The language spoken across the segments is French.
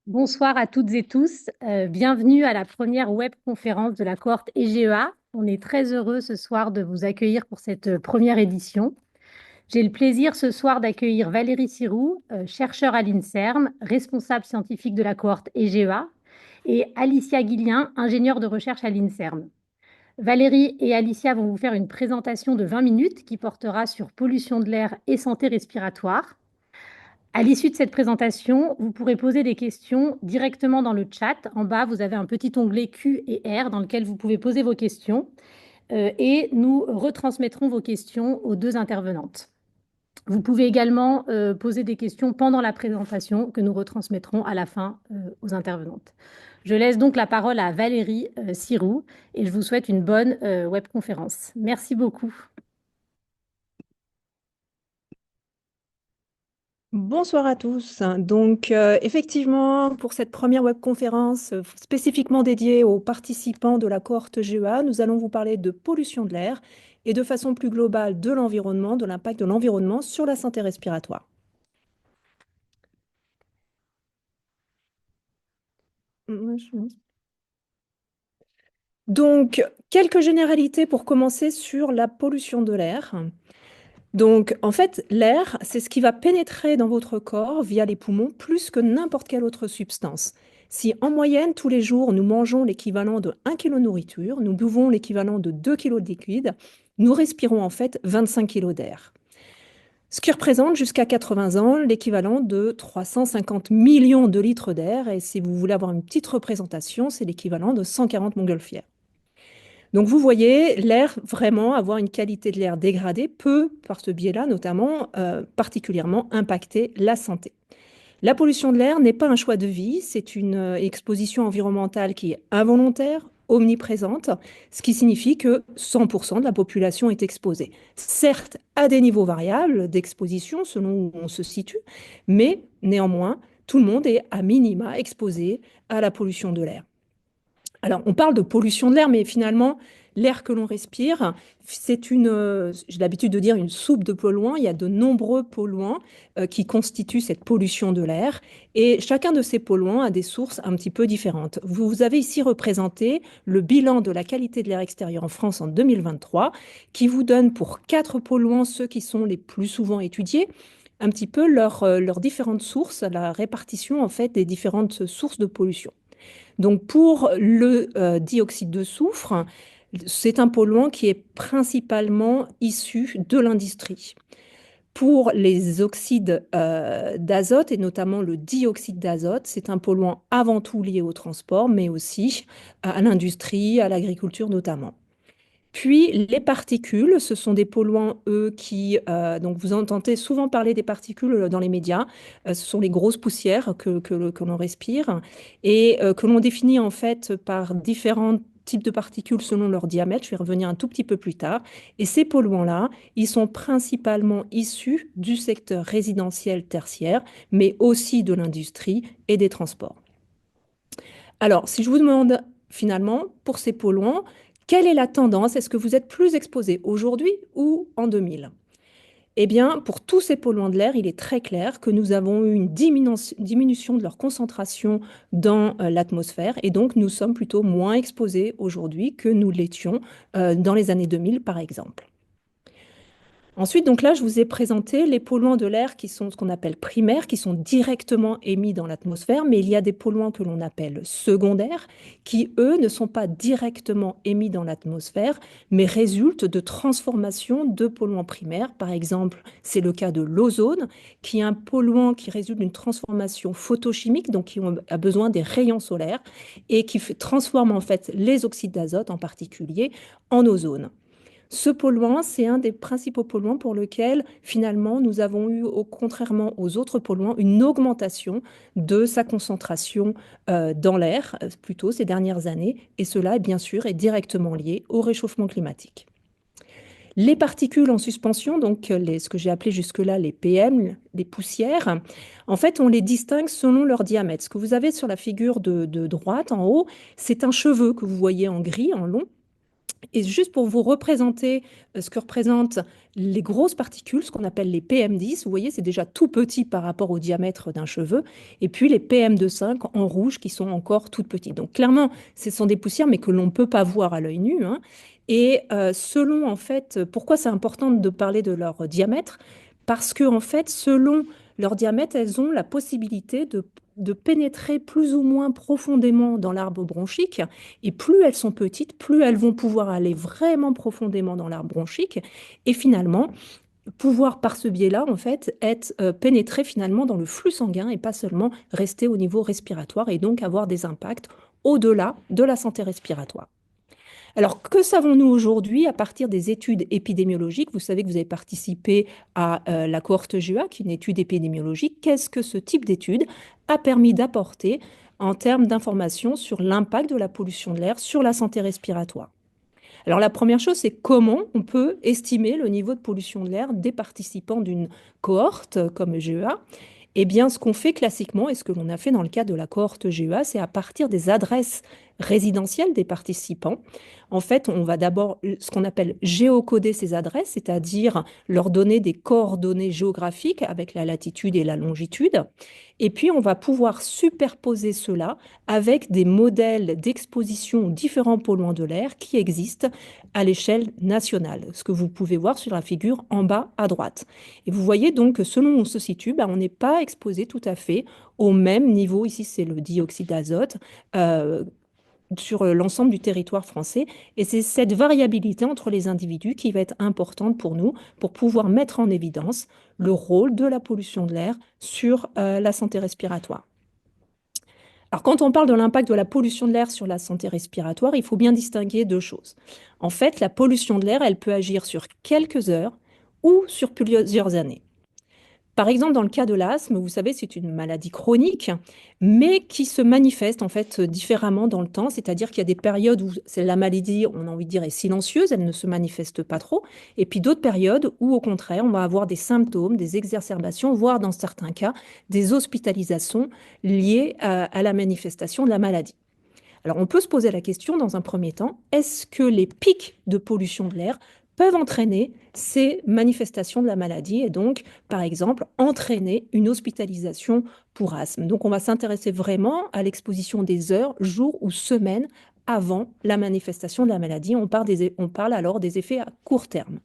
Bonsoir à toutes et tous. Bienvenue à la première webconférence de la cohorte EGEA. On est très heureux ce soir de vous accueillir pour cette première édition. J'ai le plaisir ce soir d'accueillir Valérie Sirou, chercheur à l'INSERM, responsable scientifique de la cohorte EGEA, et Alicia Guillien, ingénieure de recherche à l'INSERM. Valérie et Alicia vont vous faire une présentation de 20 minutes qui portera sur pollution de l'air et santé respiratoire. À l'issue de cette présentation, vous pourrez poser des questions directement dans le chat. En bas, vous avez un petit onglet Q et R dans lequel vous pouvez poser vos questions et nous retransmettrons vos questions aux deux intervenantes. Vous pouvez également poser des questions pendant la présentation que nous retransmettrons à la fin aux intervenantes. Je laisse donc la parole à Valérie Sirou et je vous souhaite une bonne webconférence. Merci beaucoup. Bonsoir à tous. Effectivement, pour cette première webconférence spécifiquement dédiée aux participants de la cohorte GEA, nous allons vous parler de pollution de l'air et de façon plus globale de l'environnement, de l'impact de l'environnement sur la santé respiratoire. Donc, quelques généralités pour commencer sur la pollution de l'air. Donc, en fait, l'air, c'est ce qui va pénétrer dans votre corps via les poumons plus que n'importe quelle autre substance. Si en moyenne, tous les jours, nous mangeons l'équivalent de 1 kg de nourriture, nous buvons l'équivalent de 2 kg de liquide, nous respirons en fait 25 kg d'air. Ce qui représente jusqu'à 80 ans l'équivalent de 350 millions de litres d'air. Et si vous voulez avoir une petite représentation, c'est l'équivalent de 140 montgolfières. Donc vous voyez, l'air, vraiment, avoir une qualité de l'air dégradée peut, par ce biais-là notamment, particulièrement impacter la santé. La pollution de l'air n'est pas un choix de vie, c'est une exposition environnementale qui est involontaire, omniprésente, ce qui signifie que 100% de la population est exposée. Certes, à des niveaux variables d'exposition selon où on se situe, mais néanmoins, tout le monde est à minima exposé à la pollution de l'air. Alors, on parle de pollution de l'air, mais finalement, l'air que l'on respire, c'est j'ai l'habitude de dire une soupe de polluants. Il y a de nombreux polluants qui constituent cette pollution de l'air. Et chacun de ces polluants a des sources un petit peu différentes. Vous avez ici représenté le bilan de la qualité de l'air extérieur en France en 2023, qui vous donne pour 4 polluants, ceux qui sont les plus souvent étudiés, un petit peu leurs différentes sources, la répartition en fait des différentes sources de pollution. Donc pour le dioxyde de soufre, c'est un polluant qui est principalement issu de l'industrie. Pour les oxydes d'azote et notamment le dioxyde d'azote, c'est un polluant avant tout lié au transport, mais aussi à l'industrie, à l'agriculture notamment. Puis les particules, ce sont des polluants, eux, donc vous entendez souvent parler des particules dans les médias. Ce sont les grosses poussières que l'on respire et que l'on définit en fait par différents types de particules selon leur diamètre. Je vais revenir un tout petit peu plus tard. Et ces polluants-là, ils sont principalement issus du secteur résidentiel tertiaire, mais aussi de l'industrie et des transports. Alors, si je vous demande finalement, pour ces polluants, quelle est la tendance? Est-ce que vous êtes plus exposé aujourd'hui ou en 2000? Eh bien, pour tous ces polluants de l'air, il est très clair que nous avons eu une diminution de leur concentration dans l'atmosphère et donc nous sommes plutôt moins exposés aujourd'hui que nous l'étions dans les années 2000, par exemple. Ensuite, donc là, je vous ai présenté les polluants de l'air qui sont ce qu'on appelle primaires, qui sont directement émis dans l'atmosphère, mais il y a des polluants que l'on appelle secondaires, qui, eux, ne sont pas directement émis dans l'atmosphère, mais résultent de transformations de polluants primaires. Par exemple, c'est le cas de l'ozone, qui est un polluant qui résulte d'une transformation photochimique, donc qui a besoin des rayons solaires, et qui transforme en fait les oxydes d'azote en particulier en ozone. Ce polluant, c'est un des principaux polluants pour lequel, finalement, nous avons eu, contrairement aux autres polluants, une augmentation de sa concentration dans l'air, plutôt ces dernières années. Et cela, bien sûr, est directement lié au réchauffement climatique. Les particules en suspension, donc ce que j'ai appelé jusque-là les PM, les poussières, en fait, on les distingue selon leur diamètre. Ce que vous avez sur la figure de droite, en haut, c'est un cheveu que vous voyez en gris, en long. Et juste pour vous représenter ce que représentent les grosses particules, ce qu'on appelle les PM10, vous voyez, c'est déjà tout petit par rapport au diamètre d'un cheveu. Et puis les PM2,5 en rouge qui sont encore toutes petites. Donc clairement, ce sont des poussières, mais que l'on ne peut pas voir à l'œil nu, hein. Et selon, en fait, pourquoi c'est important de parler de leur diamètre? Parce que, en fait, selon leur diamètre, elles ont la possibilité de pénétrer plus ou moins profondément dans l'arbre bronchique. Et plus elles sont petites, plus elles vont pouvoir aller vraiment profondément dans l'arbre bronchique et finalement pouvoir par ce biais-là, en fait, être pénétrées finalement dans le flux sanguin et pas seulement rester au niveau respiratoire et donc avoir des impacts au-delà de la santé respiratoire. Alors, que savons-nous aujourd'hui à partir des études épidémiologiques? Vous savez que vous avez participé à la cohorte GEA, qui est une étude épidémiologique. Qu'est-ce que ce type d'étude a permis d'apporter en termes d'informations sur l'impact de la pollution de l'air sur la santé respiratoire? Alors, la première chose, c'est comment on peut estimer le niveau de pollution de l'air des participants d'une cohorte comme GEA. Eh bien, ce qu'on fait classiquement et ce que l'on a fait dans le cas de la cohorte GEA, c'est à partir des adresses résidentielles des participants. En fait, on va d'abord ce qu'on appelle géocoder ces adresses, c'est-à-dire leur donner des coordonnées géographiques avec la latitude et la longitude. Et puis, on va pouvoir superposer cela avec des modèles d'exposition aux différents polluants de l'air qui existent à l'échelle nationale, ce que vous pouvez voir sur la figure en bas à droite. Et vous voyez donc que selon où on se situe, on n'est pas exposé tout à fait au même niveau, ici c'est le dioxyde d'azote, euh, sur l'ensemble du territoire français. Et c'est cette variabilité entre les individus qui va être importante pour nous pour pouvoir mettre en évidence le rôle de la pollution de l'air sur la santé respiratoire. Alors, quand on parle de l'impact de la pollution de l'air sur la santé respiratoire, il faut bien distinguer deux choses. En fait, la pollution de l'air, elle peut agir sur quelques heures ou sur plusieurs années. Par exemple, dans le cas de l'asthme, vous savez, c'est une maladie chronique, mais qui se manifeste en fait différemment dans le temps. C'est-à-dire qu'il y a des périodes où la maladie, on a envie de dire, est silencieuse, elle ne se manifeste pas trop. Et puis d'autres périodes où, au contraire, on va avoir des symptômes, des exacerbations, voire dans certains cas, des hospitalisations liées à la manifestation de la maladie. Alors, on peut se poser la question dans un premier temps, est-ce que les pics de pollution de l'air peuvent entraîner ces manifestations de la maladie et donc, par exemple, entraîner une hospitalisation pour asthme? Donc, on va s'intéresser vraiment à l'exposition des heures, jours ou semaines avant la manifestation de la maladie. On parle alors des effets à court terme.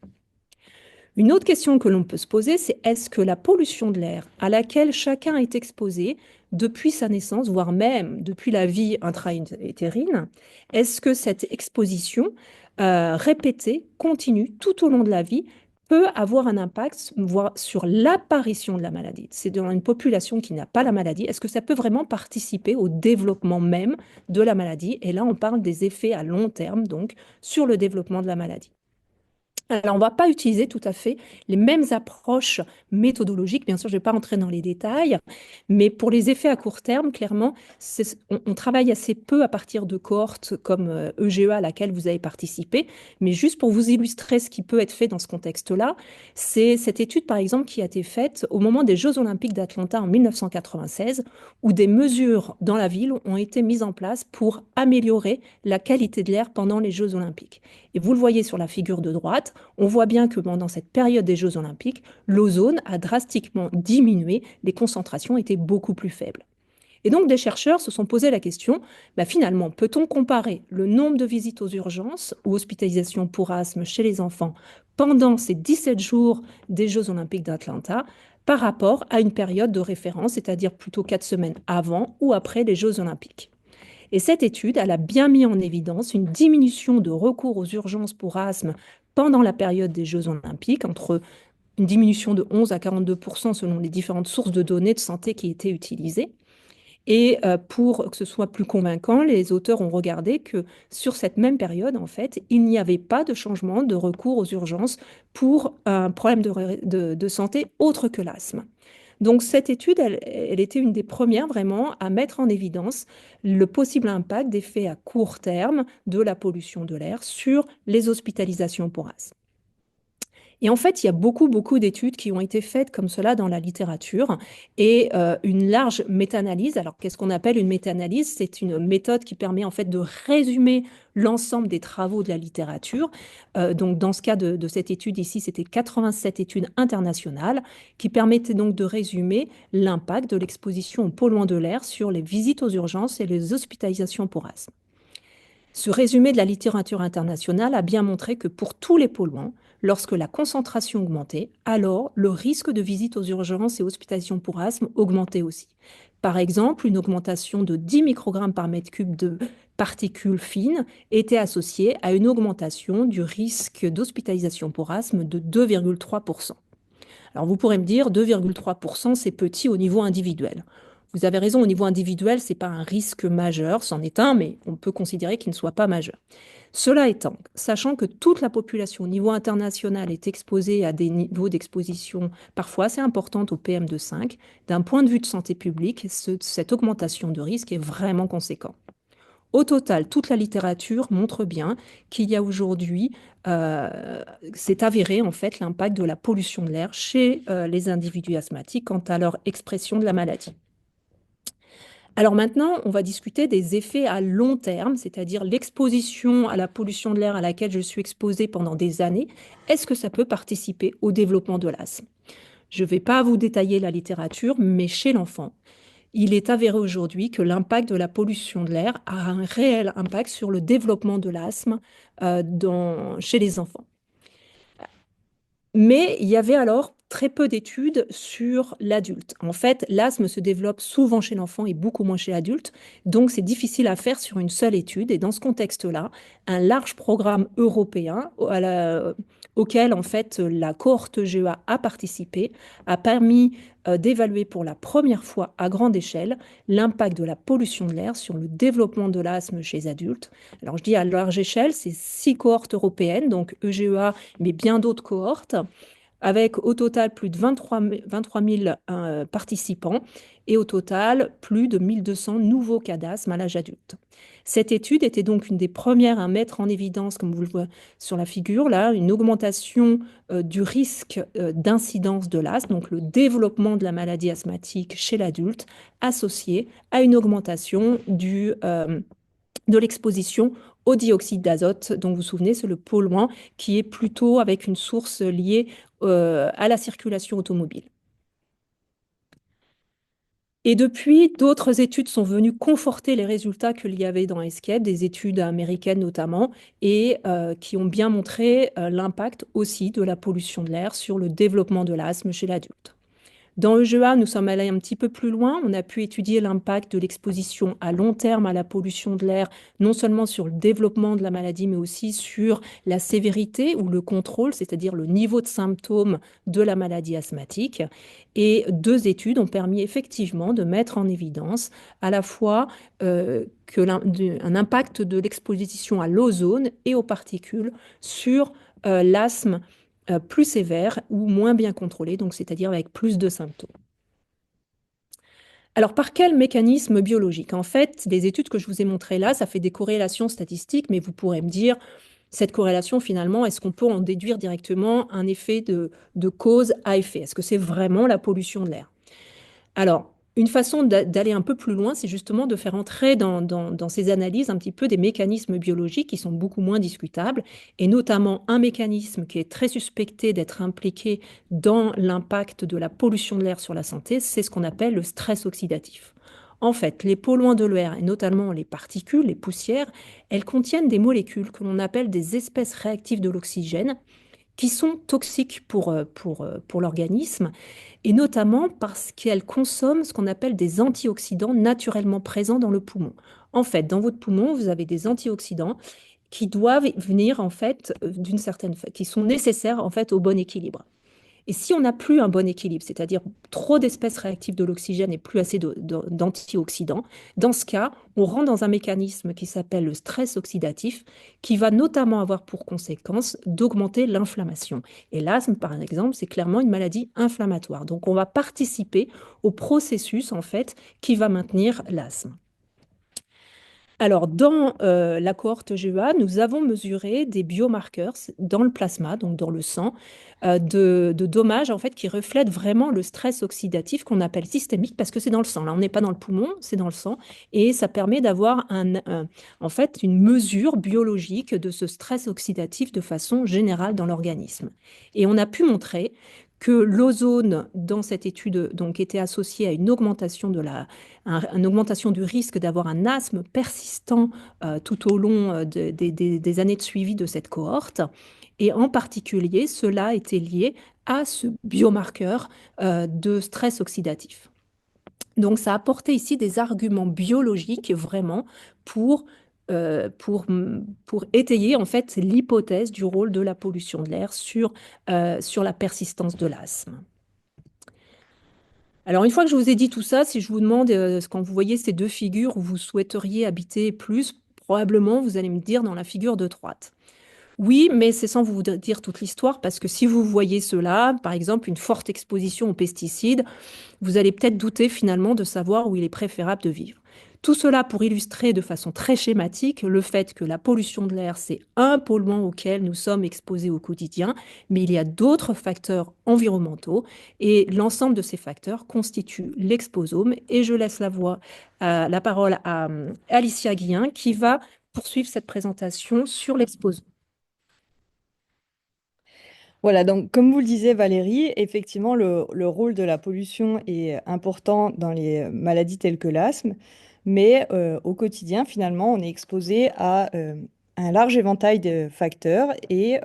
Une autre question que l'on peut se poser, c'est est-ce que la pollution de l'air à laquelle chacun est exposé depuis sa naissance, voire même depuis la vie intra-utérine, est-ce que cette exposition répétée, continue, tout au long de la vie, peut avoir un impact voire sur l'apparition de la maladie? C'est dans une population qui n'a pas la maladie. Est-ce que ça peut vraiment participer au développement même de la maladie? Et là, on parle des effets à long terme, donc, sur le développement de la maladie. Alors, on ne va pas utiliser tout à fait les mêmes approches méthodologiques. Bien sûr, je ne vais pas entrer dans les détails, mais pour les effets à court terme, clairement, on travaille assez peu à partir de cohortes comme EGEA à laquelle vous avez participé. Mais juste pour vous illustrer ce qui peut être fait dans ce contexte-là, c'est cette étude, par exemple, qui a été faite au moment des Jeux Olympiques d'Atlanta en 1996, où des mesures dans la ville ont été mises en place pour améliorer la qualité de l'air pendant les Jeux Olympiques. Et vous le voyez sur la figure de droite, on voit bien que pendant cette période des Jeux Olympiques, l'ozone a drastiquement diminué, les concentrations étaient beaucoup plus faibles. Et donc des chercheurs se sont posé la question, finalement, peut-on comparer le nombre de visites aux urgences ou hospitalisations pour asthme chez les enfants pendant ces 17 jours des Jeux Olympiques d'Atlanta par rapport à une période de référence, c'est-à-dire plutôt 4 semaines avant ou après les Jeux Olympiques? Et cette étude, elle a bien mis en évidence une diminution de recours aux urgences pour asthme pendant la période des Jeux Olympiques, entre une diminution de 11 à 42% selon les différentes sources de données de santé qui étaient utilisées. Et pour que ce soit plus convaincant, les auteurs ont regardé que sur cette même période, en fait, il n'y avait pas de changement de recours aux urgences pour un problème de santé autre que l'asthme. Donc cette étude, elle était une des premières vraiment à mettre en évidence le possible impact d'effets à court terme de la pollution de l'air sur les hospitalisations pour asthme. Et en fait, il y a beaucoup, beaucoup d'études qui ont été faites comme cela dans la littérature et une large méta-analyse. Alors, qu'est-ce qu'on appelle une méta-analyse? C'est une méthode qui permet en fait de résumer l'ensemble des travaux de la littérature. Donc, dans ce cas de cette étude ici, c'était 87 études internationales qui permettaient donc de résumer l'impact de l'exposition aux polluants de l'air sur les visites aux urgences et les hospitalisations pour asthme. Ce résumé de la littérature internationale a bien montré que pour tous les polluants, lorsque la concentration augmentait, alors le risque de visite aux urgences et hospitalisation pour asthme augmentait aussi. Par exemple, une augmentation de 10 microgrammes par mètre cube de particules fines était associée à une augmentation du risque d'hospitalisation pour asthme de 2,3%. Alors vous pourrez me dire 2,3%, c'est petit au niveau individuel. Vous avez raison, au niveau individuel, ce n'est pas un risque majeur, c'en est un, mais on peut considérer qu'il ne soit pas majeur. Cela étant, sachant que toute la population au niveau international est exposée à des niveaux d'exposition parfois assez importantes au PM2,5, d'un point de vue de santé publique, cette augmentation de risque est vraiment conséquente. Au total, toute la littérature montre bien qu'il y a aujourd'hui, c'est avéré en fait l'impact de la pollution de l'air chez les individus asthmatiques quant à leur expression de la maladie. Alors maintenant, on va discuter des effets à long terme, c'est-à-dire l'exposition à la pollution de l'air à laquelle je suis exposée pendant des années. Est-ce que ça peut participer au développement de l'asthme? Je ne vais pas vous détailler la littérature, mais chez l'enfant, il est avéré aujourd'hui que l'impact de la pollution de l'air a un réel impact sur le développement de l'asthme chez les enfants. Mais il y avait alors très peu d'études sur l'adulte. En fait, l'asthme se développe souvent chez l'enfant et beaucoup moins chez l'adulte, donc c'est difficile à faire sur une seule étude. Et dans ce contexte-là, un large programme européen auquel en fait la cohorte GEA a participé a permis d'évaluer pour la première fois à grande échelle l'impact de la pollution de l'air sur le développement de l'asthme chez les adultes. Alors je dis à large échelle, c'est 6 cohortes européennes, donc EGEA, mais bien d'autres cohortes, avec au total plus de 23 000 participants et au total plus de 1200 nouveaux cas d'asthme à l'âge adulte. Cette étude était donc une des premières à mettre en évidence, comme vous le voyez sur la figure, là, une augmentation du risque d'incidence de l'asthme, donc le développement de la maladie asthmatique chez l'adulte, associé à une augmentation de l'exposition au dioxyde d'azote, dont vous vous souvenez, c'est le polluant qui est plutôt avec une source liée à la circulation automobile. Et depuis, d'autres études sont venues conforter les résultats qu'il y avait dans ESCAPE, des études américaines notamment, et qui ont bien montré l'impact aussi de la pollution de l'air sur le développement de l'asthme chez l'adulte. Dans EGEA, nous sommes allés un petit peu plus loin. On a pu étudier l'impact de l'exposition à long terme à la pollution de l'air, non seulement sur le développement de la maladie, mais aussi sur la sévérité ou le contrôle, c'est-à-dire le niveau de symptômes de la maladie asthmatique. Et 2 études ont permis effectivement de mettre en évidence à la fois un impact de l'exposition à l'ozone et aux particules sur l'asthme plus sévère ou moins bien contrôlé, donc c'est-à-dire avec plus de symptômes. Alors, par quel mécanisme biologique? En fait, les études que je vous ai montrées là, ça fait des corrélations statistiques, mais vous pourrez me dire, cette corrélation, finalement, est-ce qu'on peut en déduire directement un effet de cause à effet? Est-ce que c'est vraiment la pollution de l'air? Alors, une façon d'aller un peu plus loin, c'est justement de faire entrer dans ces analyses un petit peu des mécanismes biologiques qui sont beaucoup moins discutables, et notamment un mécanisme qui est très suspecté d'être impliqué dans l'impact de la pollution de l'air sur la santé, c'est ce qu'on appelle le stress oxydatif. En fait, les polluants de l'air, et notamment les particules, les poussières, elles contiennent des molécules que l'on appelle des espèces réactives de l'oxygène, qui sont toxiques pour l'organisme, et notamment parce qu'elles consomment ce qu'on appelle des antioxydants naturellement présents dans le poumon. En fait, dans votre poumon, vous avez des antioxydants qui doivent venir en fait qui sont nécessaires en fait au bon équilibre. Et si on n'a plus un bon équilibre, c'est-à-dire trop d'espèces réactives de l'oxygène et plus assez d'antioxydants, dans ce cas, on rentre dans un mécanisme qui s'appelle le stress oxydatif, qui va notamment avoir pour conséquence d'augmenter l'inflammation. Et l'asthme, par exemple, c'est clairement une maladie inflammatoire. Donc, on va participer au processus, en fait, qui va maintenir l'asthme. Alors, dans la cohorte GEA, nous avons mesuré des biomarqueurs dans le plasma, donc dans le sang, de dommages en fait, qui reflètent vraiment le stress oxydatif qu'on appelle systémique, parce que c'est dans le sang. Là, on n'est pas dans le poumon, c'est dans le sang. Et ça permet d'avoir en fait, une mesure biologique de ce stress oxydatif de façon générale dans l'organisme. Et on a pu montrer que l'ozone, dans cette étude, donc, était associé à une augmentation une augmentation du risque d'avoir un asthme persistant tout au long des années de suivi de cette cohorte. Et en particulier, cela était lié à ce biomarqueur de stress oxydatif. Donc, ça apportait ici des arguments biologiques vraiment pour, pour étayer en fait l'hypothèse du rôle de la pollution de l'air sur la persistance de l'asthme. Alors, une fois que je vous ai dit tout ça, si je vous demande, quand vous voyez ces deux figures où vous souhaiteriez habiter plus, probablement vous allez me dire dans la figure de droite. Oui, mais c'est sans vous dire toute l'histoire, parce que si vous voyez cela, par exemple, une forte exposition aux pesticides, vous allez peut-être douter finalement de savoir où il est préférable de vivre. Tout cela pour illustrer de façon très schématique le fait que la pollution de l'air, c'est un polluant auquel nous sommes exposés au quotidien, mais il y a d'autres facteurs environnementaux et l'ensemble de ces facteurs constituent l'exposome. Et je laisse la parole à Alicia Guillen qui va poursuivre cette présentation sur l'exposome. Voilà, donc comme vous le disiez Valérie, effectivement, le rôle de la pollution est important dans les maladies telles que l'asthme, mais au quotidien, finalement, on est exposé à un large éventail de facteurs et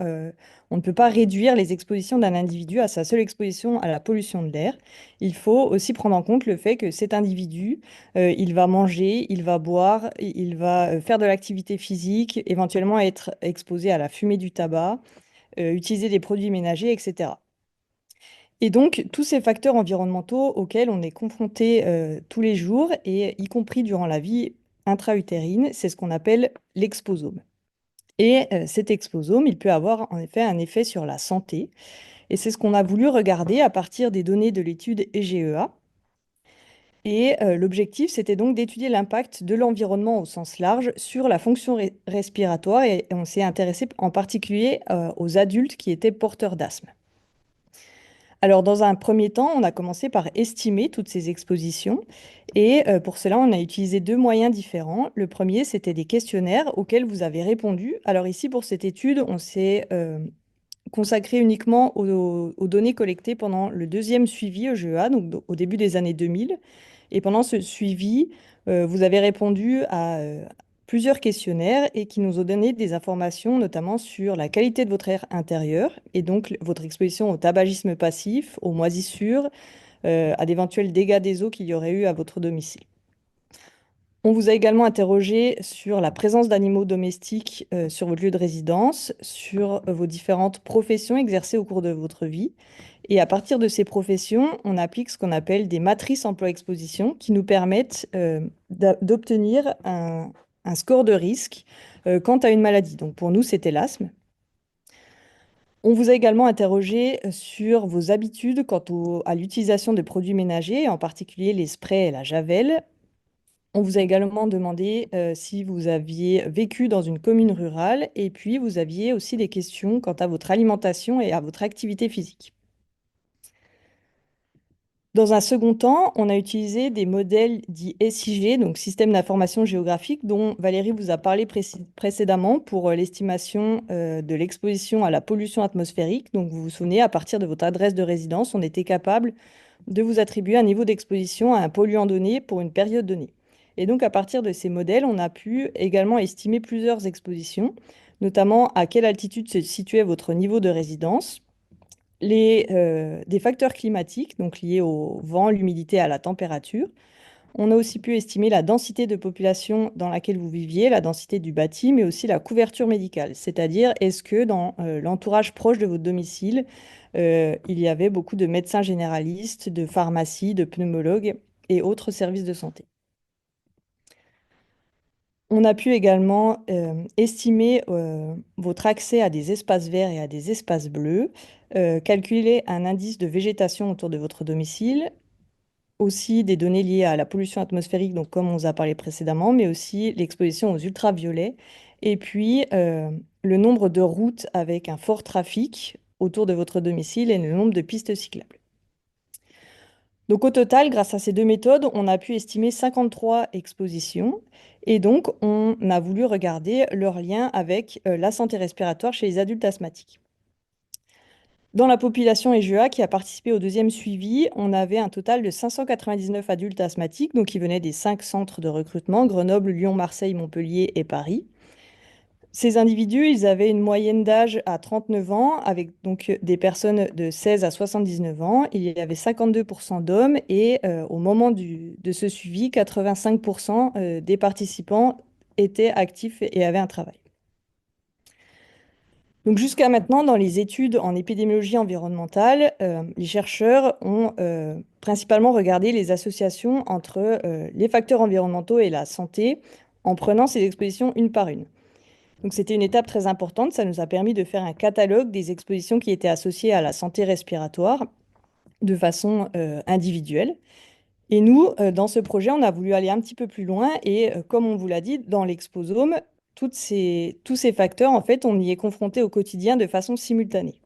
on ne peut pas réduire les expositions d'un individu à sa seule exposition à la pollution de l'air. Il faut aussi prendre en compte le fait que cet individu, il va manger, il va boire, il va faire de l'activité physique, éventuellement être exposé à la fumée du tabac, utiliser des produits ménagers, etc. Et donc, tous ces facteurs environnementaux auxquels on est confronté tous les jours, et y compris durant la vie intra-utérine, c'est ce qu'on appelle l'exposome. Et cet exposome, il peut avoir en effet un effet sur la santé. Et c'est ce qu'on a voulu regarder à partir des données de l'étude EGEA. Et l'objectif, c'était donc d'étudier l'impact de l'environnement au sens large sur la fonction respiratoire. Et on s'est intéressé en particulier aux adultes qui étaient porteurs d'asthme. Alors, dans un premier temps, on a commencé par estimer toutes ces expositions. Et pour cela, on a utilisé deux moyens différents. Le premier, c'était des questionnaires auxquels vous avez répondu. Alors ici, pour cette étude, on s'est consacré uniquement aux données collectées pendant le deuxième suivi au GEA, donc au début des années 2000. Et pendant ce suivi, vous avez répondu à plusieurs questionnaires et qui nous ont donné des informations, notamment sur la qualité de votre air intérieur et donc votre exposition au tabagisme passif, aux moisissures, à d'éventuels dégâts des eaux qu'il y aurait eu à votre domicile. On vous a également interrogé sur la présence d'animaux domestiques sur votre lieu de résidence, sur vos différentes professions exercées au cours de votre vie. Et à partir de ces professions, on applique ce qu'on appelle des matrices emploi-exposition qui nous permettent d'obtenir un score de risque quant à une maladie. Donc pour nous, c'était l'asthme. On vous a également interrogé sur vos habitudes quant à l'utilisation de produits ménagers, en particulier les sprays et la javel. On vous a également demandé si vous aviez vécu dans une commune rurale et puis vous aviez aussi des questions quant à votre alimentation et à votre activité physique. Dans un second temps, on a utilisé des modèles dits SIG, donc système d'information géographique, dont Valérie vous a parlé précédemment pour l'estimation de l'exposition à la pollution atmosphérique. Donc vous vous souvenez, à partir de votre adresse de résidence, on était capable de vous attribuer un niveau d'exposition à un polluant donné pour une période donnée. Et donc à partir de ces modèles, on a pu également estimer plusieurs expositions, notamment à quelle altitude se situait votre niveau de résidence, des facteurs climatiques, donc liés au vent, l'humidité, à la température. On a aussi pu estimer la densité de population dans laquelle vous viviez, la densité du bâti, mais aussi la couverture médicale. C'est-à-dire, est-ce que dans l'entourage proche de votre domicile, il y avait beaucoup de médecins généralistes, de pharmacies, de pneumologues et autres services de santé. On a pu également estimer votre accès à des espaces verts et à des espaces bleus, calculer un indice de végétation autour de votre domicile, aussi des données liées à la pollution atmosphérique, donc comme on vous a parlé précédemment, mais aussi l'exposition aux ultraviolets, et puis le nombre de routes avec un fort trafic autour de votre domicile et le nombre de pistes cyclables. Donc au total, grâce à ces deux méthodes, on a pu estimer 53 expositions et donc on a voulu regarder leur lien avec la santé respiratoire chez les adultes asthmatiques. Dans la population EGEA qui a participé au deuxième suivi, on avait un total de 599 adultes asthmatiques, donc qui venaient des 5 centres de recrutement, Grenoble, Lyon, Marseille, Montpellier et Paris. Ces individus, ils avaient une moyenne d'âge à 39 ans, avec donc des personnes de 16 à 79 ans. Il y avait 52% d'hommes et au moment de ce suivi, 85% des participants étaient actifs et avaient un travail. Donc jusqu'à maintenant, dans les études en épidémiologie environnementale, les chercheurs ont principalement regardé les associations entre les facteurs environnementaux et la santé en prenant ces expositions une par une. Donc c'était une étape très importante, ça nous a permis de faire un catalogue des expositions qui étaient associées à la santé respiratoire de façon individuelle. Et nous, dans ce projet, on a voulu aller un petit peu plus loin et comme on vous l'a dit, dans l'exposome, tous ces facteurs, en fait, on y est confronté au quotidien de façon simultanée.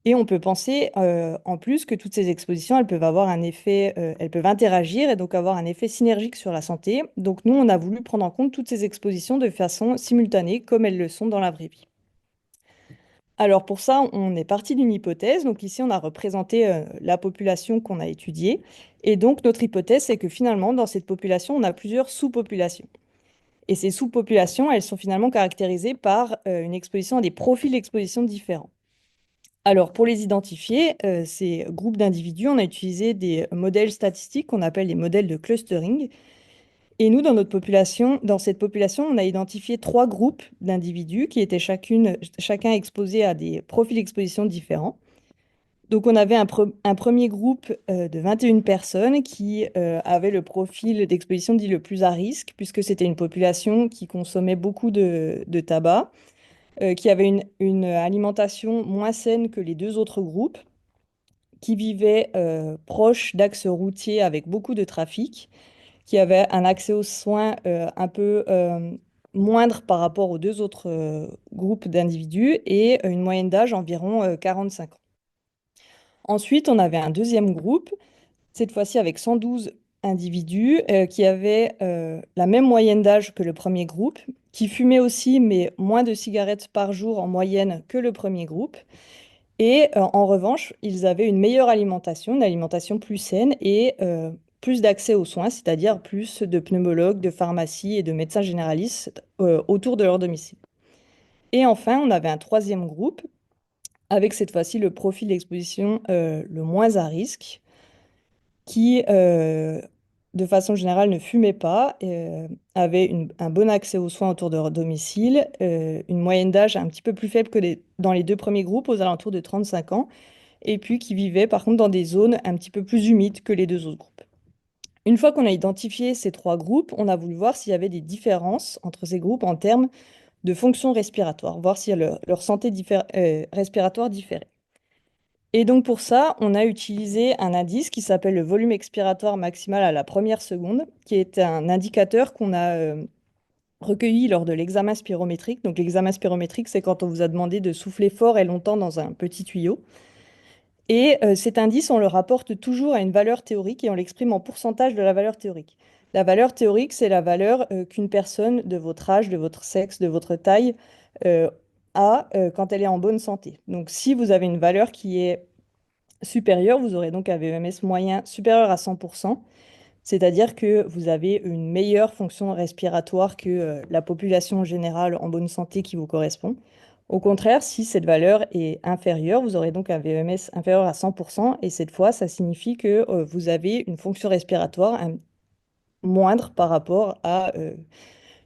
Et on peut penser en plus que toutes ces expositions, elles peuvent avoir un effet, elles peuvent interagir et donc avoir un effet synergique sur la santé. Donc nous, on a voulu prendre en compte toutes ces expositions de façon simultanée, comme elles le sont dans la vraie vie. Alors pour ça, on est parti d'une hypothèse. Donc ici, on a représenté la population qu'on a étudiée. Et donc notre hypothèse, c'est que finalement, dans cette population, on a plusieurs sous-populations. Et ces sous-populations, elles sont finalement caractérisées par une exposition à des profils d'exposition différents. Alors, pour les identifier, ces groupes d'individus, on a utilisé des modèles statistiques qu'on appelle les modèles de clustering. Et nous, dans cette population, on a identifié 3 groupes d'individus qui étaient chacun exposés à des profils d'exposition différents. Donc, on avait un premier groupe de 21 personnes qui avait le profil d'exposition dit le plus à risque, puisque c'était une population qui consommait beaucoup de tabac, qui avait une alimentation moins saine que les 2 autres groupes, qui vivaient proches d'axes routiers avec beaucoup de trafic, qui avaient un accès aux soins un peu moindre par rapport aux 2 autres groupes d'individus et une moyenne d'âge environ 45 ans. Ensuite, on avait un deuxième groupe, cette fois-ci avec 112 individus qui avaient la même moyenne d'âge que le premier groupe, qui fumaient aussi, mais moins de cigarettes par jour en moyenne que le premier groupe. Et en revanche, ils avaient une meilleure alimentation, une alimentation plus saine et plus d'accès aux soins, c'est-à-dire plus de pneumologues, de pharmacies et de médecins généralistes autour de leur domicile. Et enfin, on avait un troisième groupe, avec cette fois-ci le profil d'exposition le moins à risque, qui, de façon générale, ne fumaient pas, avaient un bon accès aux soins autour de leur domicile, une moyenne d'âge un petit peu plus faible que dans les 2 premiers groupes, aux alentours de 35 ans, et puis qui vivaient par contre dans des zones un petit peu plus humides que les 2 autres groupes. Une fois qu'on a identifié ces 3 groupes, on a voulu voir s'il y avait des différences entre ces groupes en termes de fonction respiratoire, voir si leur santé respiratoire différait. Et donc pour ça, on a utilisé un indice qui s'appelle le volume expiratoire maximal à la première seconde, qui est un indicateur qu'on a recueilli lors de l'examen spirométrique. Donc l'examen spirométrique, c'est quand on vous a demandé de souffler fort et longtemps dans un petit tuyau. Et cet indice, on le rapporte toujours à une valeur théorique et on l'exprime en pourcentage de la valeur théorique. La valeur théorique, c'est la valeur qu'une personne de votre âge, de votre sexe, de votre taille a quand elle est en bonne santé. Donc si vous avez une valeur qui est supérieure, vous aurez donc un VMS moyen supérieur à 100%, c'est-à-dire que vous avez une meilleure fonction respiratoire que la population générale en bonne santé qui vous correspond. Au contraire, si cette valeur est inférieure, vous aurez donc un VMS inférieur à 100%, et cette fois, ça signifie que vous avez une fonction respiratoire moindre par rapport à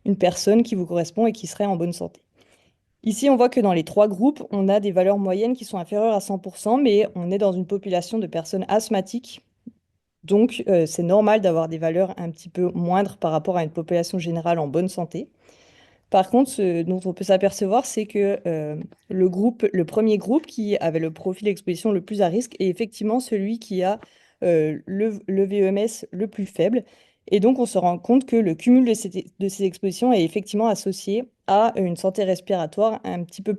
une personne qui vous correspond et qui serait en bonne santé. Ici, on voit que dans les 3 groupes, on a des valeurs moyennes qui sont inférieures à 100%, mais on est dans une population de personnes asthmatiques. Donc, c'est normal d'avoir des valeurs un petit peu moindres par rapport à une population générale en bonne santé. Par contre, ce dont on peut s'apercevoir, c'est que le premier groupe qui avait le profil d'exposition le plus à risque est effectivement celui qui a le VEMS le plus faible. Et donc, on se rend compte que le cumul de ces expositions est effectivement associé à une santé respiratoire un petit peu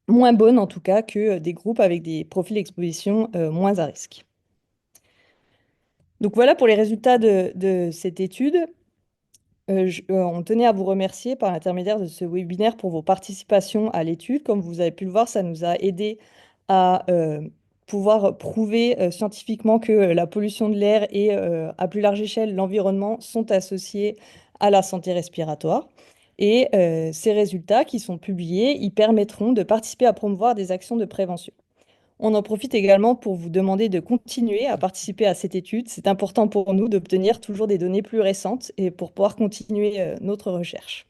moins bonne, en tout cas, que des groupes avec des profils d'exposition moins à risque. Donc voilà pour les résultats de cette étude. On tenait à vous remercier par l'intermédiaire de ce webinaire pour vos participations à l'étude. Comme vous avez pu le voir, ça nous a aidé à pouvoir prouver scientifiquement que la pollution de l'air et à plus large échelle l'environnement sont associés à la santé respiratoire. Et ces résultats qui sont publiés, ils permettront de participer à promouvoir des actions de prévention. On en profite également pour vous demander de continuer à participer à cette étude. C'est important pour nous d'obtenir toujours des données plus récentes et pour pouvoir continuer notre recherche.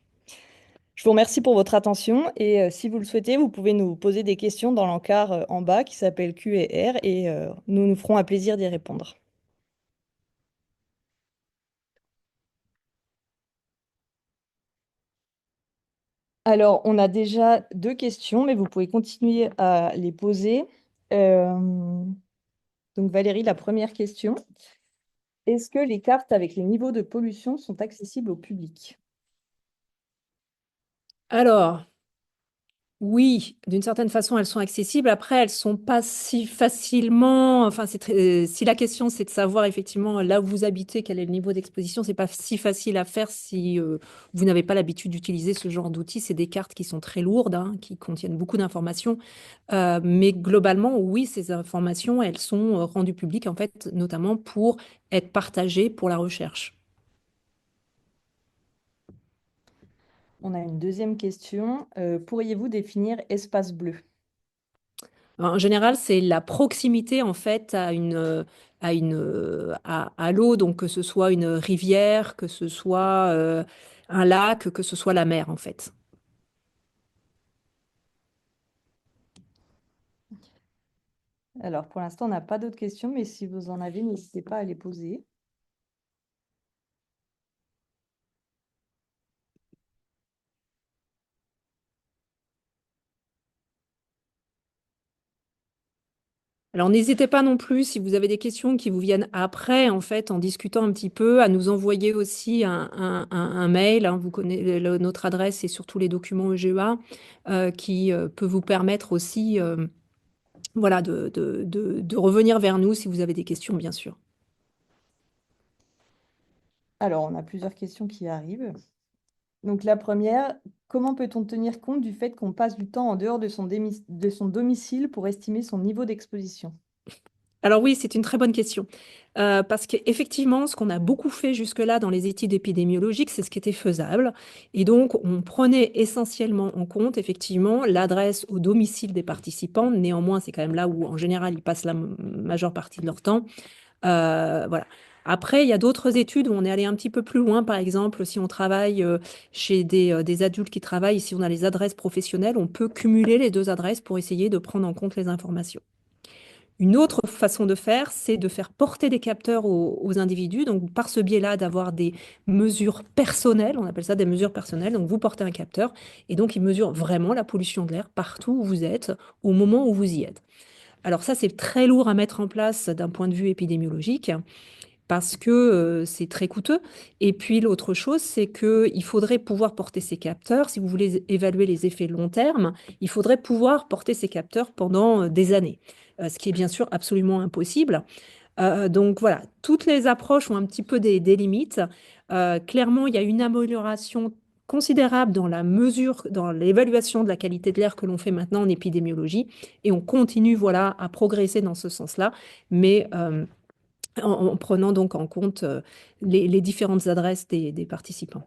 Je vous remercie pour votre attention et si vous le souhaitez, vous pouvez nous poser des questions dans l'encart en bas qui s'appelle Q&R et nous nous ferons un plaisir d'y répondre. Alors, on a déjà 2 questions, mais vous pouvez continuer à les poser. Donc Valérie, la première question. Est-ce que les cartes avec les niveaux de pollution sont accessibles au public? Alors, oui, d'une certaine façon, elles sont accessibles. Après, elles sont pas si facilement. Enfin, si la question c'est de savoir effectivement là où vous habitez, quel est le niveau d'exposition, c'est pas si facile à faire si vous n'avez pas l'habitude d'utiliser ce genre d'outils. C'est des cartes qui sont très lourdes, hein, qui contiennent beaucoup d'informations. Mais globalement, oui, ces informations, elles sont rendues publiques en fait, notamment pour être partagées pour la recherche. On a une deuxième question. Pourriez-vous définir espace bleu? En général, c'est la proximité en fait à l'eau, donc que ce soit une rivière, que ce soit un lac, que ce soit la mer en fait. Alors, pour l'instant, on n'a pas d'autres questions, mais si vous en avez, n'hésitez pas à les poser. Alors n'hésitez pas non plus, si vous avez des questions qui vous viennent après, en fait, en discutant un petit peu, à nous envoyer aussi un mail, hein. Vous connaissez notre adresse et surtout les documents EGEA qui peut vous permettre aussi voilà, de revenir vers nous si vous avez des questions, bien sûr. Alors, on a plusieurs questions qui arrivent. Donc, la première, comment peut-on tenir compte du fait qu'on passe du temps en dehors de de son domicile pour estimer son niveau d'exposition? Alors oui, c'est une très bonne question. Parce qu'effectivement, ce qu'on a beaucoup fait jusque-là dans les études épidémiologiques, c'est ce qui était faisable. Et donc, on prenait essentiellement en compte, effectivement, l'adresse au domicile des participants. Néanmoins, c'est quand même là où, en général, ils passent la majeure partie de leur temps. Voilà. Après, il y a d'autres études où on est allé un petit peu plus loin. Par exemple, si on travaille chez des adultes qui travaillent, si on a les adresses professionnelles, on peut cumuler les deux adresses pour essayer de prendre en compte les informations. Une autre façon de faire, c'est de faire porter des capteurs aux individus. Donc, par ce biais-là, d'avoir des mesures personnelles. On appelle ça des mesures personnelles. Donc, vous portez un capteur et donc, il mesure vraiment la pollution de l'air partout où vous êtes, au moment où vous y êtes. Alors, ça, c'est très lourd à mettre en place d'un point de vue épidémiologique parce que c'est très coûteux. Et puis l'autre chose, c'est qu'il faudrait pouvoir porter ces capteurs. Si vous voulez évaluer les effets long terme, il faudrait pouvoir porter ces capteurs pendant des années, ce qui est bien sûr absolument impossible. Donc voilà, toutes les approches ont un petit peu des limites. Clairement, il y a une amélioration considérable dans la mesure, dans l'évaluation de la qualité de l'air que l'on fait maintenant en épidémiologie, et on continue voilà à progresser dans ce sens-là, mais en prenant donc en compte les différentes adresses des participants.